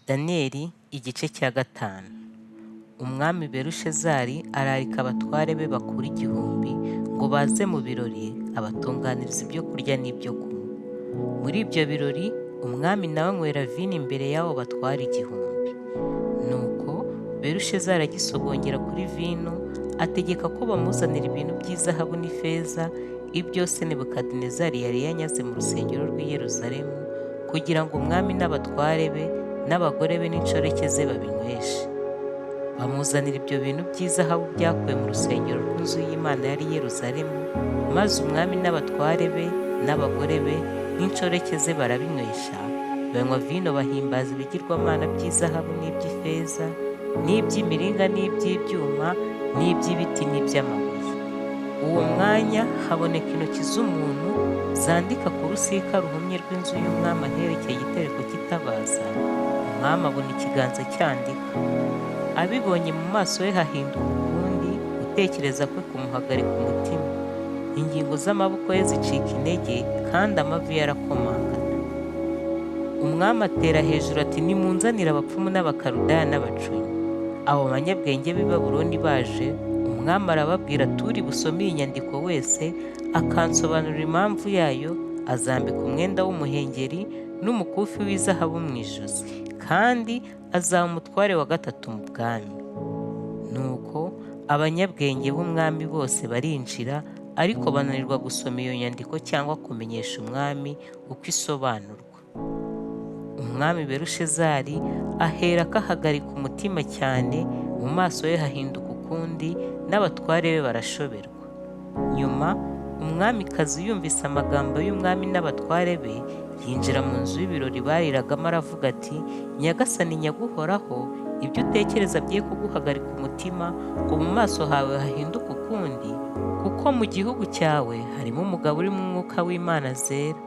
Daniyeli igice cya 5. Umwami Belushazari ararika abatware be bakuru 1000 ngo baze mu birori abatunganiriza ibyo kurya n'ibyo kunywa. Muri ibyo birori umwami nawe anywera vino imbere y'abo batware 1000. Nuko Belushazari agisogongera kuri vino, ategeka ko bamuzanira ibintu by'izahabu n'ifeza, ibyose Nebukadinezari yari yanyaze mu rusengero rw'i Yerusalemu, kugira ngo umwami n'abatware be n'abagore be n'inshoreke ze babinyweshe. Bamuzanira ibyo bintu by'izahabu byakuwe mu rusengero rw'inzu y'Imana yari i Yerusalemu, maze umwami n'abatware be n'abagore be n'inshoreke ze barabinywesha, banywa vino bahimbaza ibigirwamana by'izahabu n'iby'ifeza n'iby'imiringa n'iby'ibyuma n'iby'ibiti n'iby'amabuye. Uwo mwanya haboneka intoki z'umuntu zandika ku rusika ruhumye rw'inzu y'umwami aherekeye igitereko cy'itabaza. Umwami abona ikiganza cyandika. Abibonye mu maso he hahinduka ukundi, gutekereza kwe kumuhagarika umutima. Ingingo z'amaboko ye zicika intege, kandi amavi ye arakomangana. Umwami atera hejuru ati, nimunzanire abapfumu n'abakaludaya n'abacunyi. Abo banyabwenge b'i Babuloni baje, umwami arababwira ati, uri busome iyi nyandiko wese akansobanurira impamvu yayo, azambika umwenda w'umuhengeri n'umukufi w'izahabu mu ijosi, kandi azaba umutware wa 3 mu bwami. Nuko abanyabwenge b'umwami bose barinjira, ariko bananirwa gusoma iyo nyandiko cyangwa kumenyesha umwami uko isobanurwa. Umwami Belushazari aherako ahagarika umutima cyane, mu maso ye hahinduka ukundi, n'abatware be barashoberwa. Nyuma umwamikazi yumvise amagambo y'umwami n'abatware be, yinjira mu nzu y'ibirori bariragamo aravuga ati, nyagasani nyaguhoraho, ibyo utekereza bye kuguhagarika umutima ngo mu maso hawe hahinduke ukundi, kuko mu gihugu cyawe harimo umugabo uri mu mwuka w'Imana zera,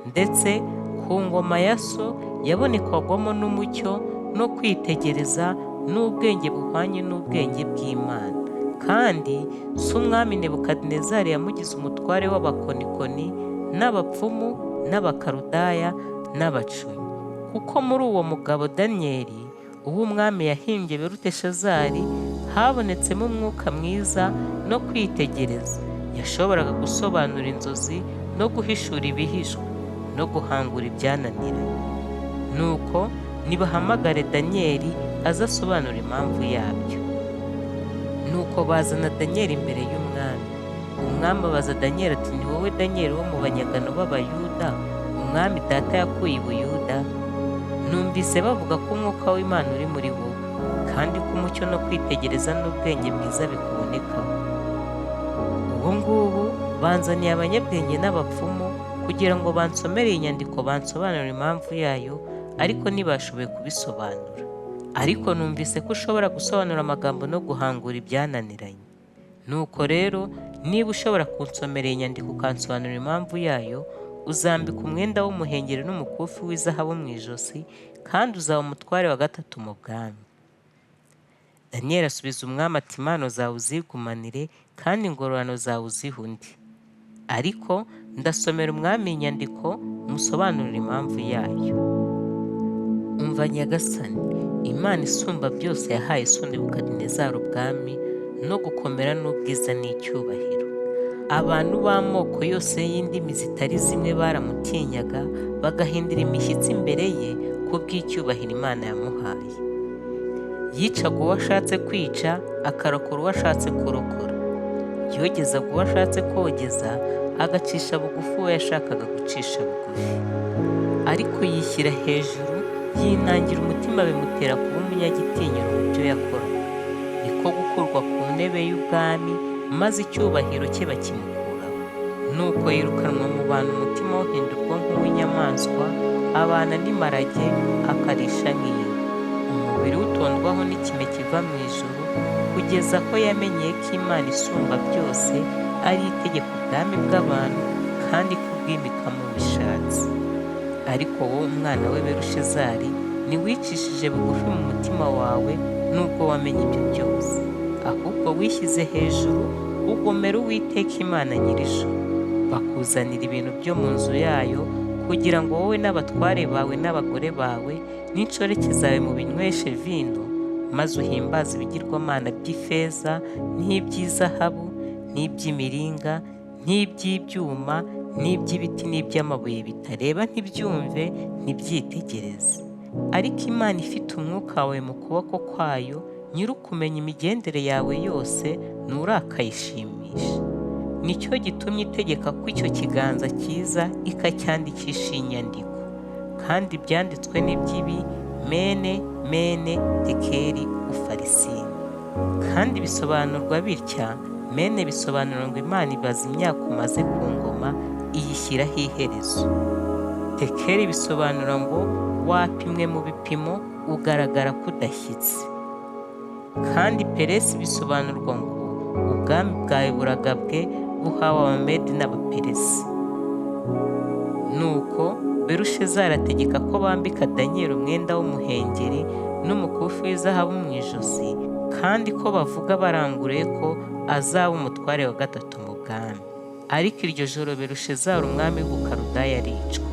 ndetse ku ngoma ya so yabonekwagwamo n'umucyo no kwitegereza n'ubwenge buhwanye n'ubwenge bw'Imana. Kandi si umwami Nebukadinezari yamugize umutware w'abakonikoni n'abapfumu n'abakaludaya n'abacunyi, kuko muri uwo mugabo Daniyeli uwo umwami yahimbye Beluteshazari habonetsemo umwuka mwiza no kwitegereza. Yashoboraga gusobanura inzozi no guhishura ibihishwe no guhangura ibyananiranye. Nuko nibahamagare Daniyeli aze asobanura impamvu yabyo. Nuko bazana Daniyeli imbere y'umwami. Umwami abaza Daniyeli ati, ni wowe Daniyeli wo mu banyagano b'Abayuda umwami data yakuye i Buyuda? Numvise bavuga ko umwuka w'Imana uri muri wowe, kandi ko umucyo no kwitegereza n'ubwenge bwiza bikubonekaho. Ubu ngubu banzaniye abanyabwenge n'abapfumu kugira ngo bansomere iyi nyandiko bansobanurire impamvu yayo, ariko ntibashoboye kubisobanura. Ariko numvise ko ushobora gusobanura amagambo no guhangura ibyananiranye. Nuko rero niba ushobora kunsomera iyi nyandiko ukansobanurira impamvu yayo, uzambika umwenda w'umuhengeri n'umukufi w'izahabu mu ijosi, kandi uzaba umutware wa 3 mu bwami. Daniyeli asubiza umwami ati, impano zawe uzigumanire, kandi ingororano zawe uzihe undi. Ariko ndasomera umwami iyi nyandiko musobanurire impamvu yayo. Umva nyagasani, Imana isumba byose yahaye so Nebukadinezari ubwami no gukomera n'ubwiza n'icyubahiro. Abantu b'amoko yose y'indimi zitari zimwe baramutinyaga, bagahindira imishyitsi imbere ye kubw'icyubahiro Imana yamuhaye. Yicaga uwo ashatse kwica, akarokora uwo ashatse kurokora. Yogezaga uwo ashatse kogeza, agacisha bugufi uwo yashakaga gucisha bugufi. Ariko yishyira hejuru, yinangira umutima, bimutera kuba umunyagitinyiro mu byo yakora. Niko gukurwa ku ntebe y'ubwami, maze icyubahiro cye bakimukuraho. Nuko yirukanwa mu bantu, umutima uhindurwa nk'uw'inyamaswa, abana n'imparage, akarisha nk'inka. Umubiri utondwaho n'ikime kiva mu ijuru, kugeza ko yamenyeye ko Imana isumba byose ari itegeka ubwami bw'abantu, kandi ko ubwimika mu bishatsi. Ariko wowe umwana we Belushazari, ntiwicishije bugufi mu mutima wawe nubwo wamenye ibyo byose, ahubwo wishyize hejuru, ugomera Uwiteka Imana nyir'ijuru. Bakuzanira ibintu byo mu nzu yayo, kugira ngo wowe n'abatware bawe n'abagore bawe n'inshoreke zawe mubinyweshe vino, maze uhimbaze ibigirwamana by'ifeza n'iby'izahabu n'iby'imiringa n'iby'ibyuma n'iby'ibiti n'iby'amabuye bitareba ntibyumve ntibyitegereze. Ariko Imana ifite umwuka wawe mu kuboko kwayo, nyir'ukumenya imigendere yawe yose, nturakayishimisha. Nicyo gitumye itegeka ko icyo kiganza cyiza ikacyandikisha inyandiko. Kandi ibyanditswe n'iby'ibi mene tekeri ufarisini. Kandi bisobanurwa bitya. Mene bisobanura ngo Imana ibaza imyaka umaze ku ngoma, iyishyiraho iherezo. Tekeri bisobanura ngo wapimwe mu bipimo, ugaragara ko udashyitse. Kandi peresi bisobanurwa ngo ubwami bwawe buragabwe, buhawe Abamedi n'Abaperesi. Nuko Berushezari ategeka ko bambika Daniyeli umwenda w'umuhengeri n'umukufi w'izahabu mu ijosi, kandi ko bavuga baranguruye ko azaba umutware wa gatatu mu bwami. Ariko iryo joro Berushezari umwami w'Ubukaludaya aricwa.